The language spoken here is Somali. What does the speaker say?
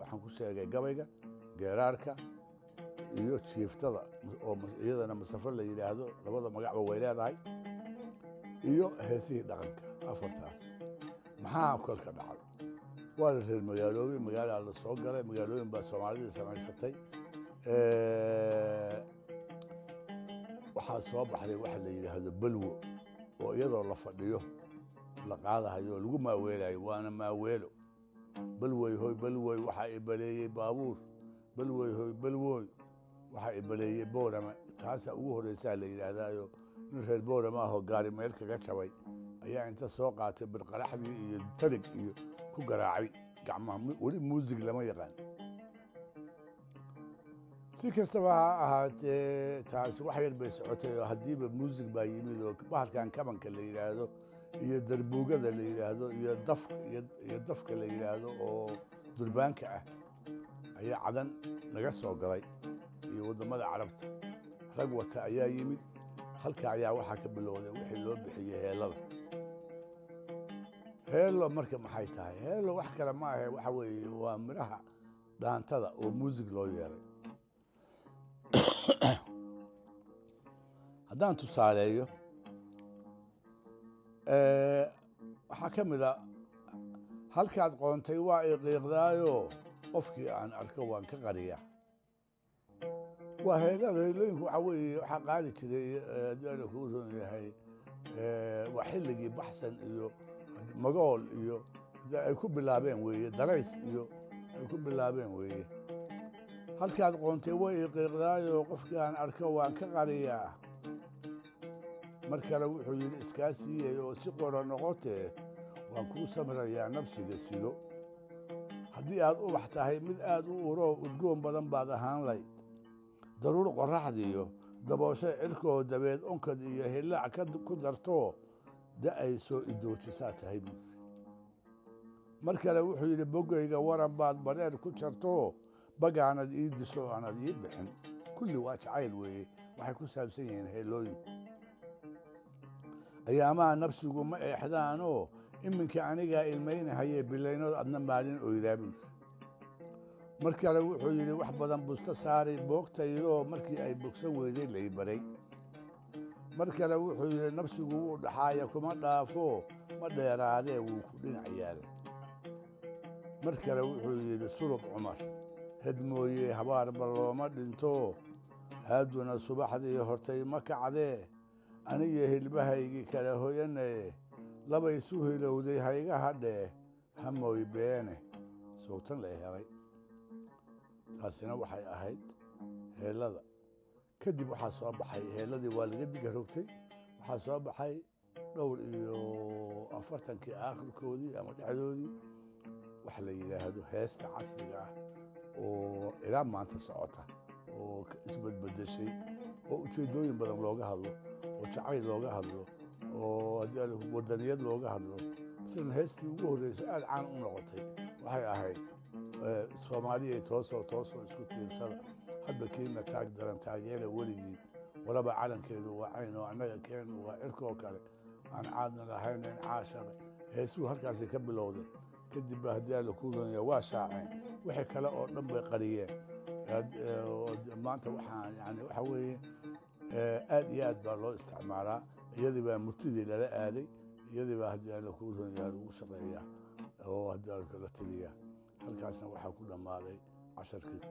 waxaan ku sheegay gabayga geeraarka iyo jiiftada oo iyadana masafo la yidhaahdo labada magacba way leedahay iyo heesihii dhaqanka afartaas maxaa kolka dhacay waa la reer magaalooyin magaalaa la soo galay magaalooyin baa soomaalida samaysatay waxaa soo baxday waxa la yidhaahdo balwo oo iyadoo la fadhiyo la qaadahayo lagu maaweelayo waana maaweelo balwoy hoy balwoy waxaa ibaleeyey baabuur balwoy hoy balwoy waxaa ibaleeyey boorama taasaa ugu horreysaa la yidhaahdaayo nin reer boorama ahoo gaari meel kaga jabay ayaa inta soo qaatay birqaraxdii iyo tarig iyo ku garaacay gacmaha weli muusig lama yaqaan si kastaba ha ahaatee taasi wax yar bay socotay oo haddiiba muusig baa yimid oo bahalkan kabanka la yidhaahdo iyo darbuugada la yidhaahdo iyo dafka la yidhaahdo oo durbaanka ah ayaa cadan naga soo galay iyo waddamada carabta rag wata ayaa yimid halka ayaa waxaa ka bilowday wixii loo bixiyey heellada heello marka maxay tahay heello wax kale ma ahe waxa weeye waa midhaha dhaantada oo muusig loo yeelay haddaan tusaaleeyo waxaa ka mid a halkaad qoontay waa iqiiqdaayoo qofkii aan arko waan ka qariya waa heellada heellooyinku waxa weeye waxaa qaadi jiray haddii kuu roon yahay waa xilligii baxsan iyo magool iyo ay ku bilaabeen weeye darays iyo ay ku bilaabeen weeye halkaad qoontay way iqiiqdaayoo qofkii aan arko waan ka qariyaa mar kale wuxuu yidhi iskaa siiyey oo si qora noqotee waan kuu samrayaa nafsiga sido haddii aad ubax tahay mid aad u uroo udgoon badan baad ahaan layd daruur qorraxdiiyo dabooshay cirkoo dabeed onkad iyo hillaac ku dartoo da'aysoo idoojisaa tahay buuri mar kale wuxuu yidhi boggayga waran baad badheer ku jartoo bagaanad ii disho aanad ii bixin kulli waa jacayl weeye waxay ku saabsan yihiin heellooyinku ayaamaha nafsigu ma eexdaanoo iminka anigaa ilmaynahayee bilaynood adna maalin oydaa buuri mar kale wuxuu yidhi wax badan busta saaray boogtaydoo markii ay bogsan weyday lay baray mar kale wuxuu yidhi nafsigu wuu dhaxaaya kuma dhaafoo ma dheeraadee wuu ku dhinac yaalay mar kale wuxuu yidhi sulub cumar hed mooye habaarba looma dhintoo haaduna subaxdii hortay ma kacdee aniyo hilbahaygii kala hoyanaye laba isu hilowday hayga hadhee hamoy beene sowtan lay helay taasina waxay ahayd heellada kadib waxaa soo baxay heelladii waa laga diga rogtay waxaa soo baxay dhowr iyo afartankii aakhirkoodii ama dhexdoodii waxa la yidhaahdo heesta casriga ah oo ilaa maanta socota oo isbadbedeshay oo ujeeddooyin badan looga hadlo oo jacayl looga hadlo oo haddii waddaniyad looga hadlo masalan heestii ugu horreyso aad caan u noqotay waxay ahayd soomaaliyay toosoo isku tiirsada hadba kiina taag daran taageera weligii waraba calankeedu waa cayn oo annaga keenu waa cirkoo kale aan caadna lahaynayn caashaqa heesuu halkaasi ka bilowday kadib baa haddii alla kuu roonaya waa shaaceen wixii kale oo dhan bay qariyeen maanta waxaan yani waxa weeye aad iyo aad baa loo isticmaalaa iyadii baa murtidii lala aaday iyadii baa haddii alla kuu roonaya lagu shaqeeyaa oo haddii alla la tiriyaa halkaasna waxaa ku dhammaaday casharkii